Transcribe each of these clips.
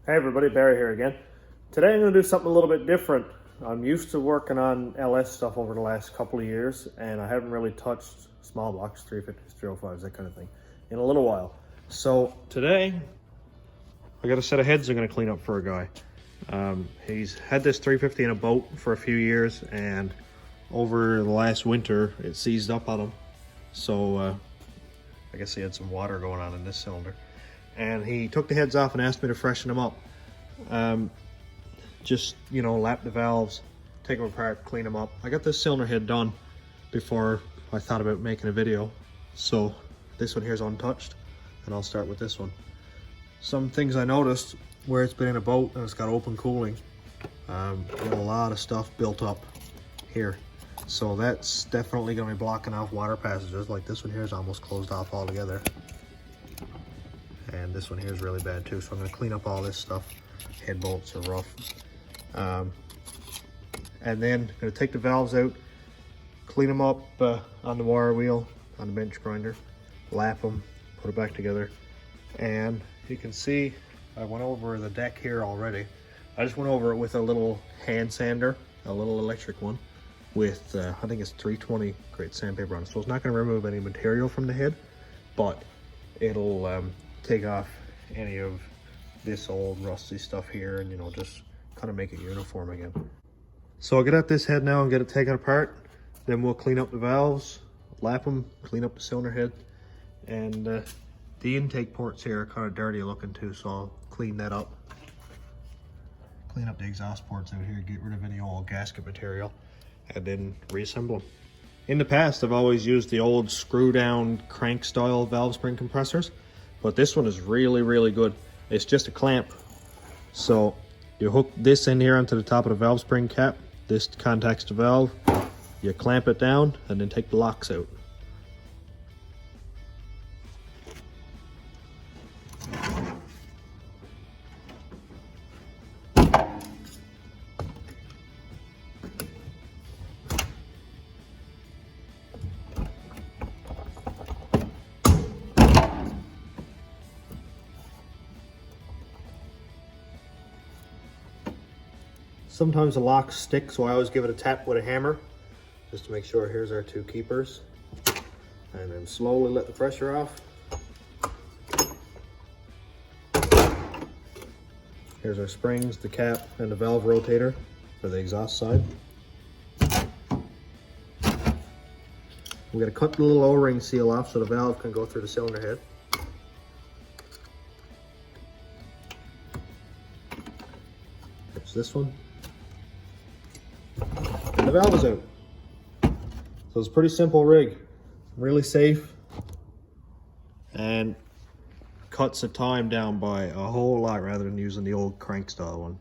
Hey everybody, Barry here again. Today I'm going to do something a little bit different. I'm used to working on LS stuff over the last couple of years, and I haven't really touched small blocks, 350s, 305s, that kind of thing, in a little while. So today, I got a set of heads I'm going to clean up for a guy. He's had this 350 in a boat for a few years, and over the last winter, it seized up on him. So I guess he had some water going on in this cylinder. And he took the heads off and asked me to freshen them up. Just, you know, lap the valves, take them apart, clean them up. I got this cylinder head done before I thought about making a video. So this one here is untouched, and I'll start with this one. Some things I noticed where it's been in a boat and it's got open cooling, got a lot of stuff built up here. So that's definitely going to be blocking off water passages. Like this one here is almost closed off altogether. And this one here is really bad too, so I'm going to clean up all this stuff. Head bolts are rough. And then I'm going to take the valves out, clean them up on the wire wheel, on the bench grinder, lap them, put it back together. And you can see I went over the deck here already. I just went over it with a little hand sander, a little electric one, with I think it's 320 grade sandpaper on it. So it's not going to remove any material from the head, but it'll take off any of this old rusty stuff here, and you know, just kind of make it uniform again. So I'll get at this head now and get it taken apart. Then we'll clean up the valves, lap them, clean up the cylinder head, and the intake ports here are kind of dirty looking too, so I'll clean that up. Clean up the exhaust ports out here, get rid of any old gasket material, and then reassemble them. In the past, I've always used the old screw down crank style valve spring compressors, but this one is really, really good. It's just a clamp. So you hook this in here onto the top of the valve spring cap. This contacts the valve. You clamp it down and then take the locks out. Sometimes the locks stick, so I always give it a tap with a hammer just to make sure. Here's our two keepers, and then slowly let the pressure off. Here's our springs, the cap, and the valve rotator for the exhaust side. We're going to cut the little O-ring seal off so the valve can go through the cylinder head. There's this one. And the valve is out. So it's a pretty simple rig, really safe, and cuts the time down by a whole lot rather than using the old crank style one.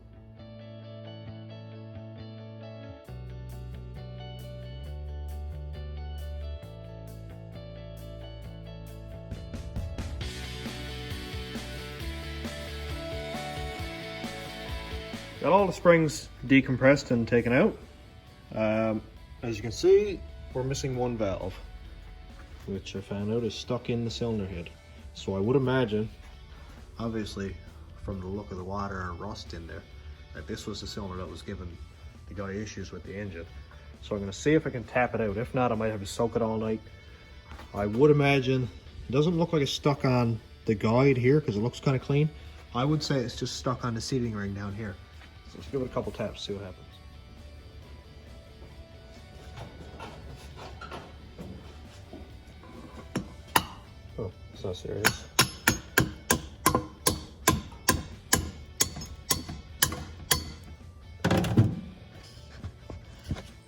Got all the springs decompressed and taken out. As you can see, we're missing one valve, which I found out is stuck in the cylinder head. So I would imagine, obviously from the look of the water and rust in there, that this was the cylinder that was giving the guy issues with the engine. So I'm going to see if I can tap it out. If not, I might have to soak it all night. I would imagine, it doesn't look like it's stuck on the guide here because it looks kind of clean. I would say it's just stuck on the seating ring down here. So let's give it a couple taps, see what happens. Oh, it's not serious.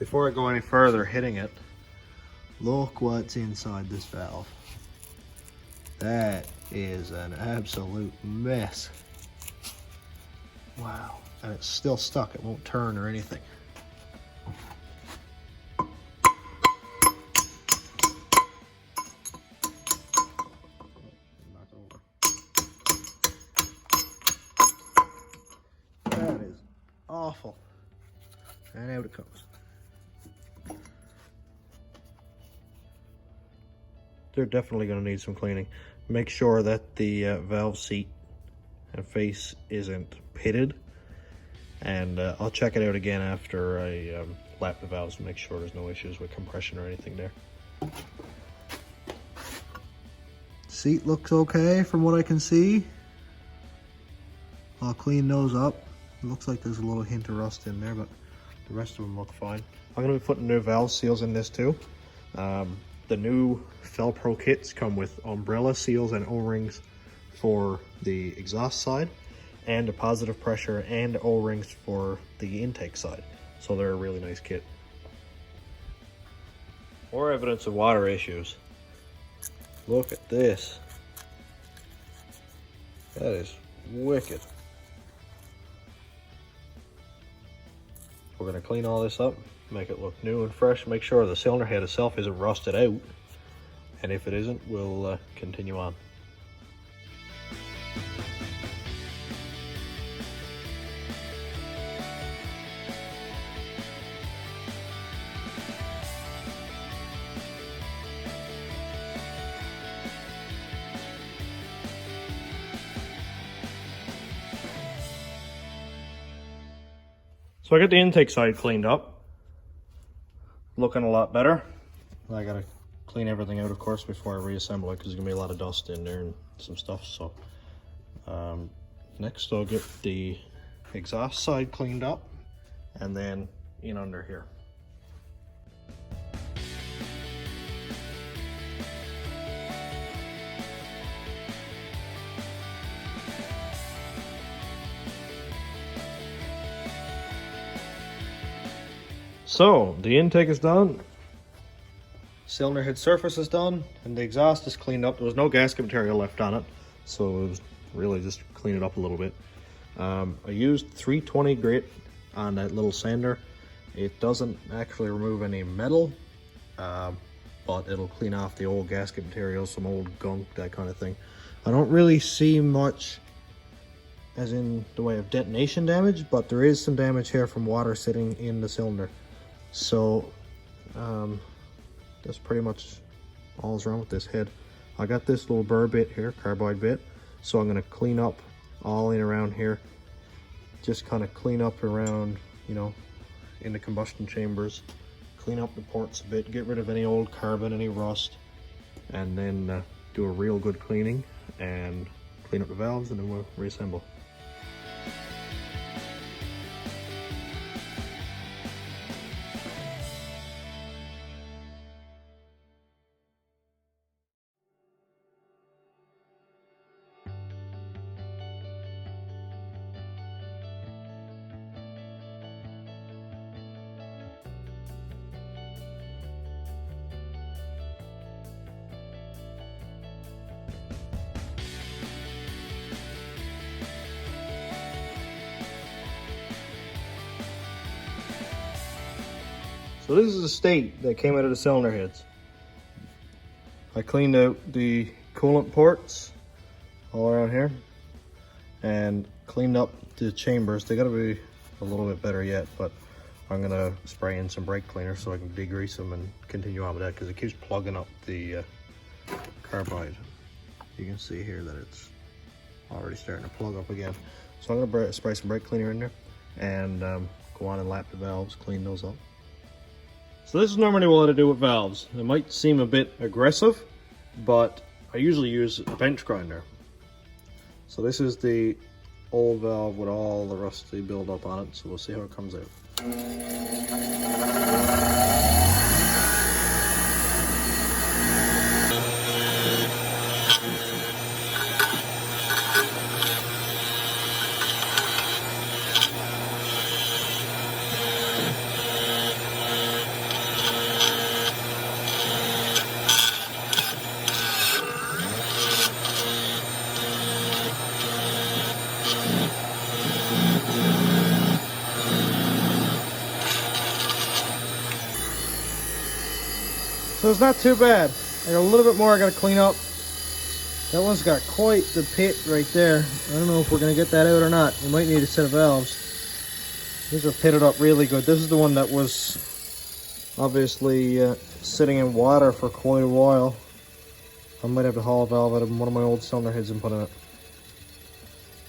Before I go any further hitting it, look what's inside this valve. That is an absolute mess. Wow. And it's still stuck, it won't turn or anything. That is awful. And out it comes. They're definitely going to need some cleaning. Make sure that the valve seat and face isn't pitted. And I'll check it out again after I lap the valves and make sure there's no issues with compression or anything there. Seat looks okay from what I can see. I'll clean those up. It looks like there's a little hint of rust in there, but the rest of them look fine. I'm going to be putting new valve seals in this too. The new Felpro kits come with umbrella seals and O-rings for the exhaust side, and a positive pressure and O-rings for the intake side. So they're a really nice kit. More evidence of water issues. Look at this. That is wicked. We're going to clean all this up, make it look new and fresh, make sure the cylinder head itself isn't rusted out, and if it isn't, we'll continue on. So I got the intake side cleaned up, looking a lot better. I gotta clean everything out, of course, before I reassemble it, because there's gonna be a lot of dust in there and some stuff. So next I'll get the exhaust side cleaned up, and then in under here. So the intake is done, cylinder head surface is done, and the exhaust is cleaned up. There was no gasket material left on it, so it was really just clean it up a little bit. I used 320 grit on that little sander. It doesn't actually remove any metal, but it'll clean off the old gasket material, some old gunk, that kind of thing. I don't really see much as in the way of detonation damage, but there is some damage here from water sitting in the cylinder. So that's pretty much all's wrong with this head. I got this little burr bit here, carbide bit, so I'm going to clean up all in around here, just kind of clean up around, you know, in the combustion chambers, clean up the ports a bit, get rid of any old carbon, any rust, and then do a real good cleaning and clean up the valves, and then we'll reassemble. So this is the state that came out of the cylinder heads. I cleaned out the coolant ports all around here and cleaned up the chambers. They gotta be a little bit better yet, but I'm gonna spray in some brake cleaner so I can degrease them and continue on with that, because it keeps plugging up the carbide. You can see here that it's already starting to plug up again. So I'm gonna spray some brake cleaner in there and go on and lap the valves, clean those up. So this is normally what I do with valves. It might seem a bit aggressive, but I usually use a bench grinder. So this is the old valve with all the rusty buildup on it, so we'll see how it comes out. So it's not too bad. I got a little bit more I gotta clean up. That one's got quite the pit right there. I don't know if we're gonna get that out or not. We might need a set of valves. These are pitted up really good. This is the one that was obviously sitting in water for quite a while. I might have to haul a valve out of one of my old cylinder heads and put in it.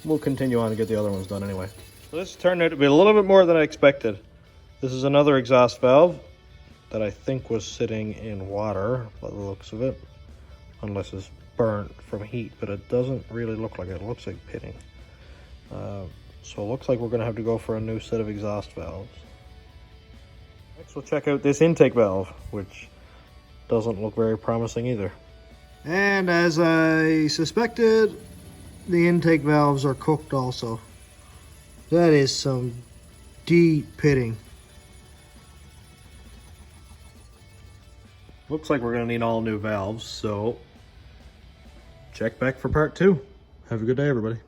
we'll continue on and get the other ones done anyway. So this turned out to be a little bit more than I expected. This is another exhaust valve that I think was sitting in water by the looks of it, unless it's burnt from heat, but it doesn't really look like it. It looks like pitting. So it looks like we're going to have to go for a new set of exhaust valves. Next we'll check out this intake valve, which doesn't look very promising either. And as I suspected, the intake valves are cooked also. That is some deep pitting. Looks like we're going to need all new valves, so check back for part 2. Have a good day, everybody.